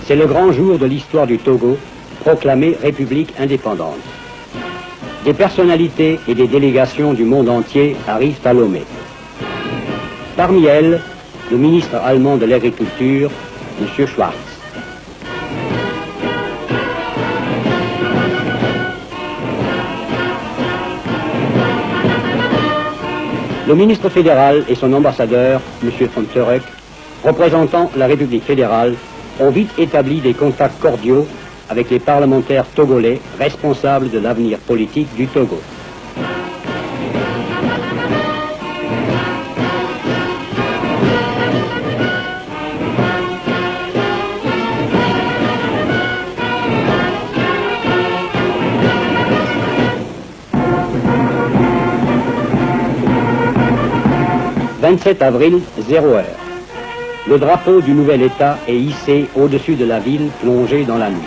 C'est le grand jour de l'histoire du Togo, proclamé République indépendante. Des personnalités et des délégations du monde entier arrivent à Lomé. Parmi elles, le ministre allemand de l'Agriculture, M. Schwarz. Le ministre fédéral et son ambassadeur, M. von Turek, représentant la République fédérale, ont vite établi des contacts cordiaux avec les parlementaires togolais responsables de l'avenir politique du Togo. « 27 avril, 0 heure. Le drapeau du nouvel État est hissé au-dessus de la ville plongée dans la nuit.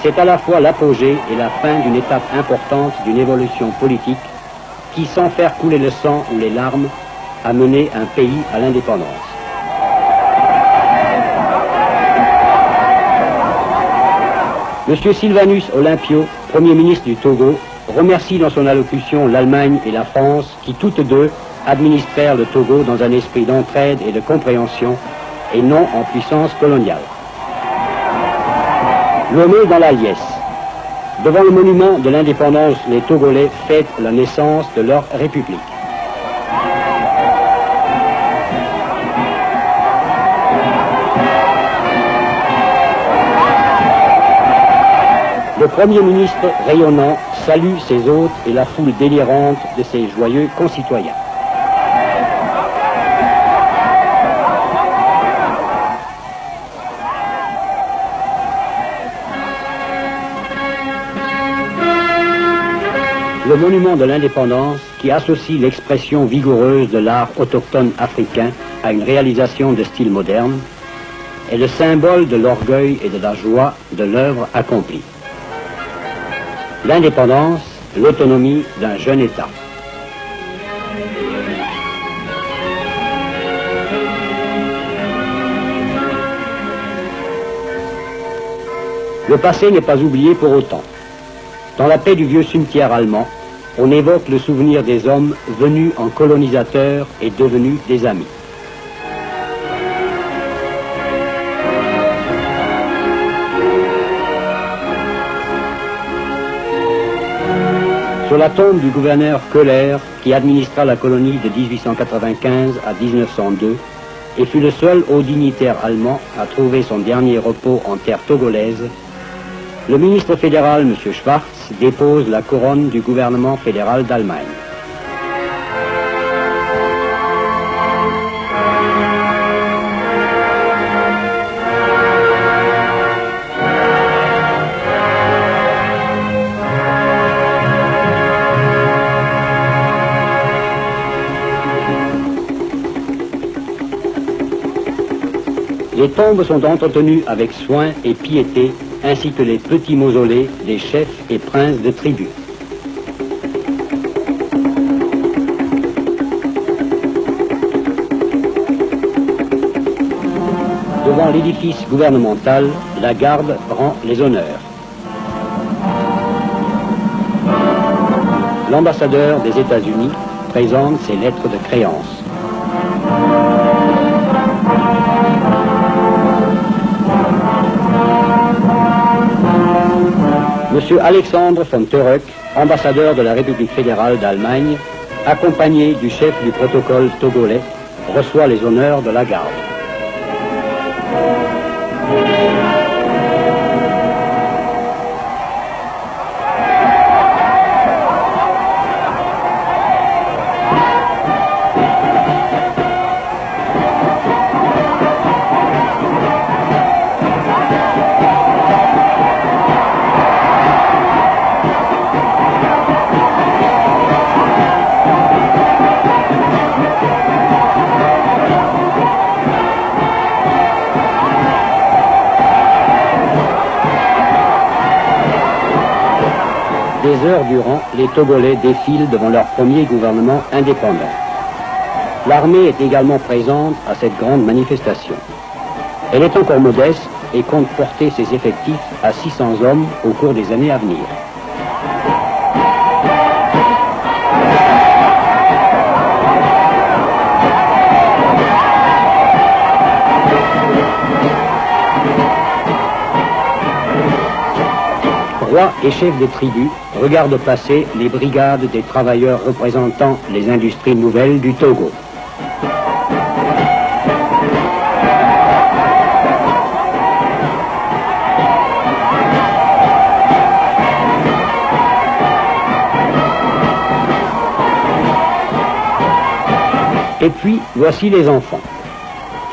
C'est à la fois l'apogée et la fin d'une étape importante d'une évolution politique qui, sans faire couler le sang ou les larmes, a mené un pays à l'indépendance. M. Sylvanus Olympio, Premier ministre du Togo, remercie dans son allocution l'Allemagne et la France qui, toutes deux, administrèrent le Togo dans un esprit d'entraide et de compréhension, et non en puissance coloniale. Lomé dans la liesse. Devant le monument de l'indépendance, les Togolais fêtent la naissance de leur république. Le Premier ministre rayonnant salue ses hôtes et la foule délirante de ses joyeux concitoyens. Le monument de l'indépendance, qui associe l'expression vigoureuse de l'art autochtone africain à une réalisation de style moderne, est le symbole de l'orgueil et de la joie de l'œuvre accomplie. L'indépendance, l'autonomie d'un jeune État. Le passé n'est pas oublié pour autant. Dans la paix du vieux cimetière allemand, on évoque le souvenir des hommes venus en colonisateurs et devenus des amis. Sur la tombe du gouverneur Köhler, qui administra la colonie de 1895 à 1902, et fut le seul haut dignitaire allemand à trouver son dernier repos en terre togolaise, le ministre fédéral, M. Schwarz, dépose la couronne du gouvernement fédéral d'Allemagne. Les tombes sont entretenues avec soin et piété, ainsi que les petits mausolées des chefs et princes de tribus. Devant l'édifice gouvernemental, la garde rend les honneurs. L'ambassadeur des États-Unis présente ses lettres de créance. M. Alexandre von Turek, ambassadeur de la République fédérale d'Allemagne, accompagné du chef du protocole togolais, reçoit les honneurs de la garde. Des heures durant, les Togolais défilent devant leur premier gouvernement indépendant. L'armée est également présente à cette grande manifestation. Elle est encore modeste, et compte porter ses effectifs à 600 hommes au cours des années à venir. Rois et chefs des tribus regardent passer les brigades des travailleurs représentant les industries nouvelles du Togo. Et puis, voici les enfants,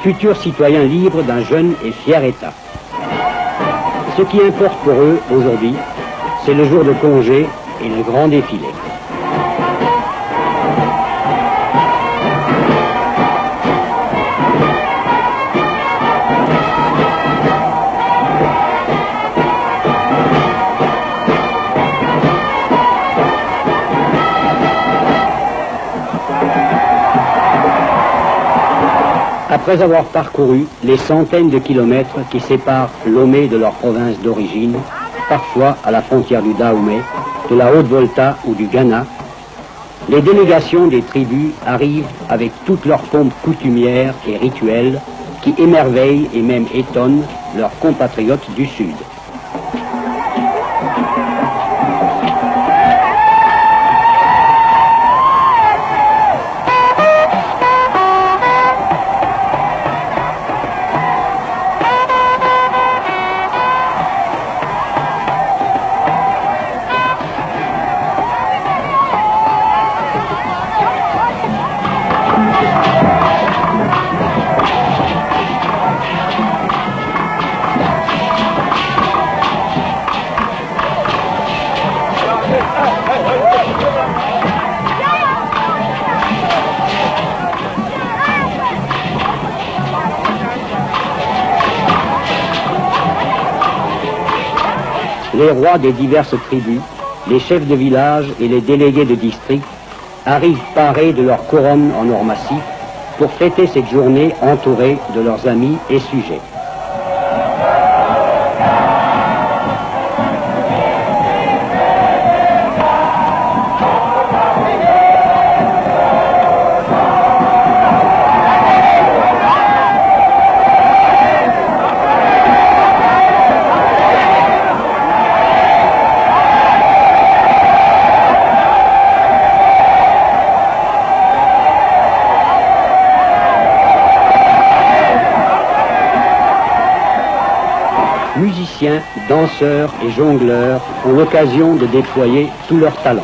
futurs citoyens libres d'un jeune et fier État. Ce qui importe pour eux, aujourd'hui, c'est le jour de congé et le grand défilé. Après avoir parcouru les centaines de kilomètres qui séparent Lomé de leur province d'origine, parfois à la frontière du Dahomey, de la Haute-Volta ou du Ghana, les délégations des tribus arrivent avec toute leur pompe coutumière et rituelle qui émerveillent et même étonnent leurs compatriotes du Sud. Les rois des diverses tribus, les chefs de village et les délégués de district arrivent parés de leur couronne en or massif pour fêter cette journée entourés de leurs amis et sujets. Musiciens, danseurs et jongleurs ont l'occasion de déployer tous leurs talents.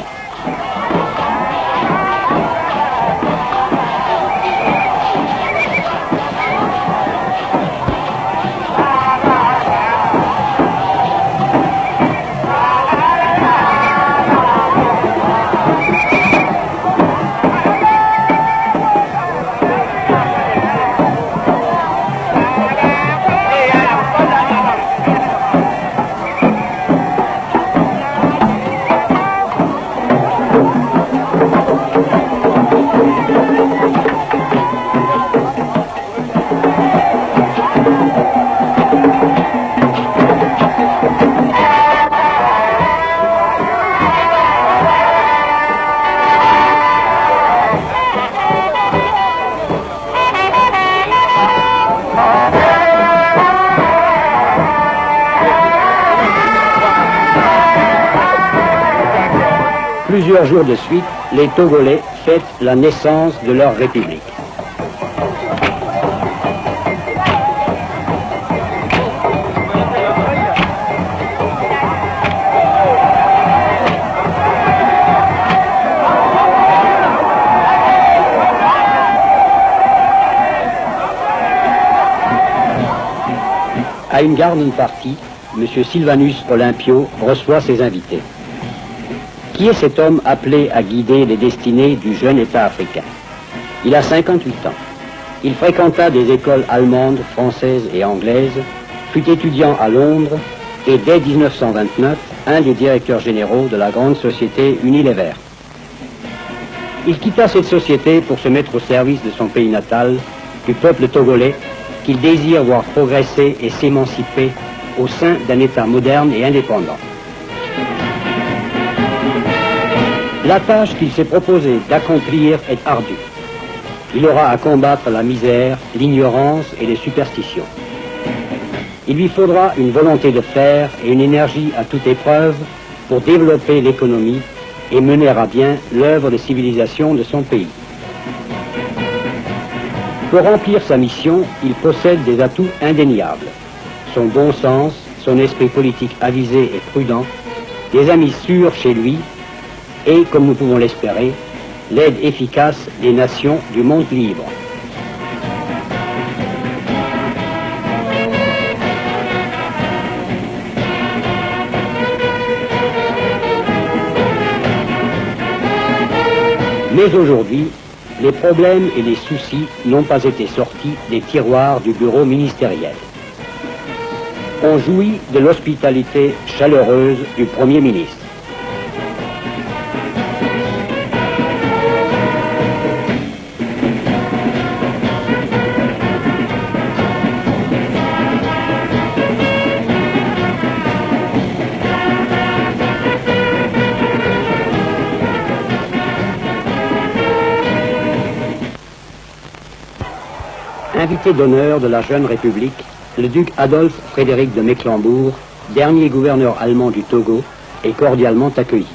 Plusieurs jours de suite, les Togolais fêtent la naissance de leur république. À une garden party, M. Sylvanus Olympio reçoit ses invités. Qui est cet homme appelé à guider les destinées du jeune État africain? Il a 58 ans. Il fréquenta des écoles allemandes, françaises et anglaises, fut étudiant à Londres et dès 1929, un des directeurs généraux de la grande société Unilever. Il quitta cette société pour se mettre au service de son pays natal, du peuple togolais, qu'il désire voir progresser et s'émanciper au sein d'un État moderne et indépendant. La tâche qu'il s'est proposé d'accomplir est ardue. Il aura à combattre la misère, l'ignorance et les superstitions. Il lui faudra une volonté de faire et une énergie à toute épreuve pour développer l'économie et mener à bien l'œuvre de civilisation de son pays. Pour remplir sa mission, il possède des atouts indéniables. Son bon sens, son esprit politique avisé et prudent, des amis sûrs chez lui et, comme nous pouvons l'espérer, l'aide efficace des nations du monde libre. Mais aujourd'hui, les problèmes et les soucis n'ont pas été sortis des tiroirs du bureau ministériel. On jouit de l'hospitalité chaleureuse du Premier ministre. Invité d'honneur de la jeune République, le duc Adolphe Frédéric de Mecklembourg, dernier gouverneur allemand du Togo, est cordialement accueilli.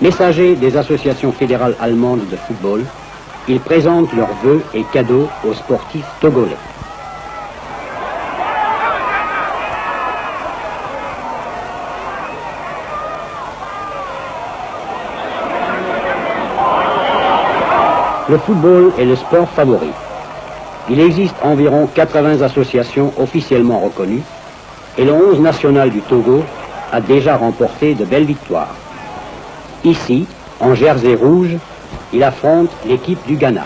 Messager des associations fédérales allemandes de football, il présente leurs vœux et cadeaux aux sportifs togolais. Le football est le sport favori. Il existe environ 80 associations officiellement reconnues et le 11 national du Togo a déjà remporté de belles victoires. Ici, en jersey rouge, il affronte l'équipe du Ghana.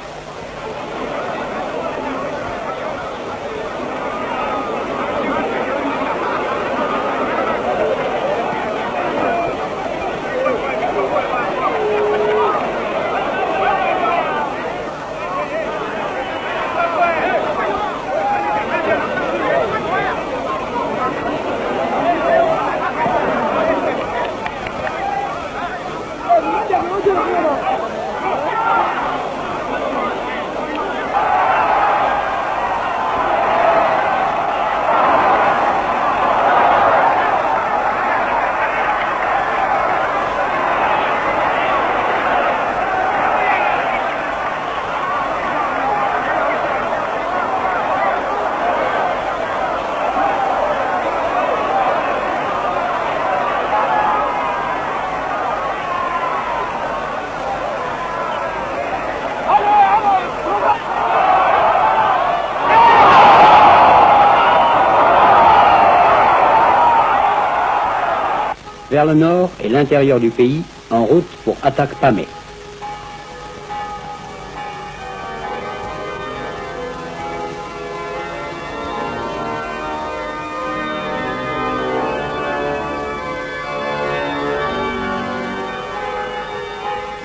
Vers le nord et l'intérieur du pays, en route pour Attaque Pamé.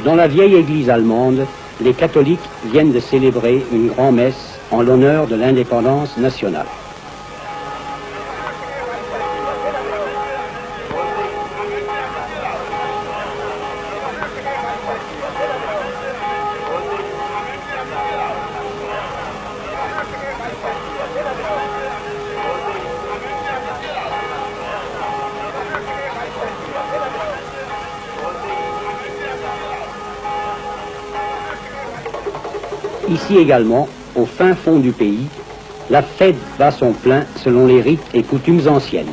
Dans la vieille église allemande, les catholiques viennent de célébrer une grand-messe en l'honneur de l'indépendance nationale. Ici également, au fin fond du pays, la fête bat son plein selon les rites et coutumes anciennes.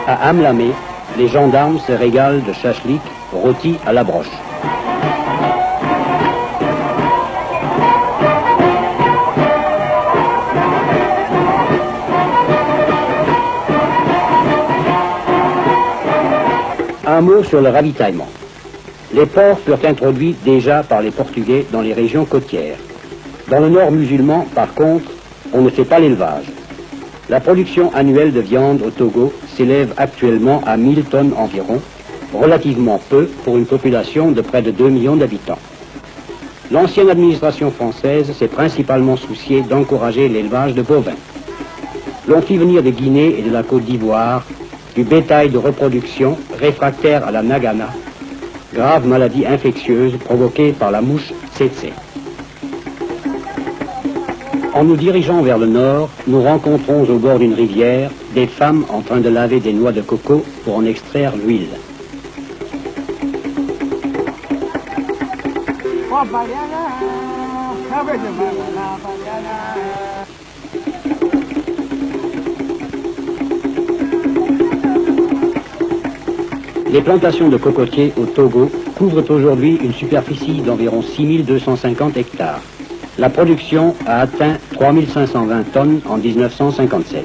À Amlamé, les gendarmes se régalent de chachlik rôti à la broche. Un mot sur le ravitaillement. Les porcs furent introduits déjà par les Portugais dans les régions côtières. Dans le nord musulman, par contre, on ne fait pas l'élevage. La production annuelle de viande au Togo s'élève actuellement à 1000 tonnes environ, relativement peu pour une population de près de 2 millions d'habitants. L'ancienne administration française s'est principalement souciée d'encourager l'élevage de bovins. L'on fit venir de Guinée et de la Côte d'Ivoire du bétail de reproduction réfractaire à la nagana, grave maladie infectieuse provoquée par la mouche tsetse. En nous dirigeant vers le nord, nous rencontrons au bord d'une rivière des femmes en train de laver des noix de coco pour en extraire l'huile. Les plantations de cocotiers au Togo couvrent aujourd'hui une superficie d'environ 6250 hectares. La production a atteint 3520 tonnes en 1957.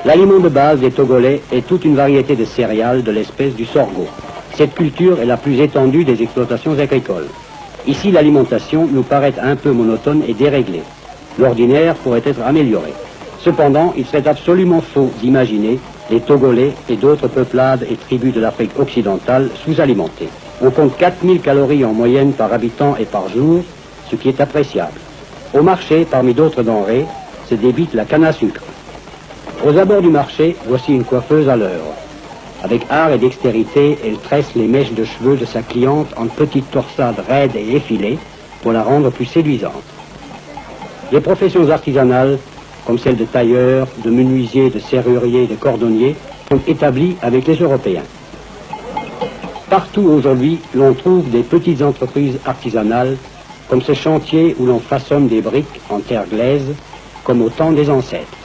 L'aliment de base des Togolais est toute une variété de céréales de l'espèce du sorgho. Cette culture est la plus étendue des exploitations agricoles. Ici, l'alimentation nous paraît un peu monotone et déréglée. L'ordinaire pourrait être amélioré. Cependant, il serait absolument faux d'imaginer les Togolais et d'autres peuplades et tribus de l'Afrique occidentale sous-alimentés. On compte 4000 calories en moyenne par habitant et par jour, ce qui est appréciable. Au marché, parmi d'autres denrées, se débite la canne à sucre. Aux abords du marché, voici une coiffeuse à l'œuvre. Avec art et dextérité, elle tresse les mèches de cheveux de sa cliente en petites torsades raides et effilées pour la rendre plus séduisante. Les professions artisanales, comme celles de tailleur, de menuisier, de serrurier, de cordonnier, sont établies avec les Européens. Partout aujourd'hui, l'on trouve des petites entreprises artisanales, comme ce chantier où l'on façonne des briques en terre glaise, comme au temps des ancêtres.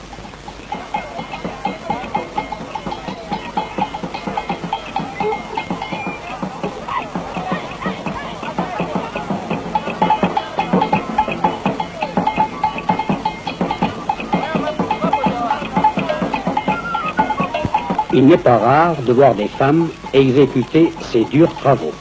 Il n'est pas rare de voir des femmes exécuter ces durs travaux.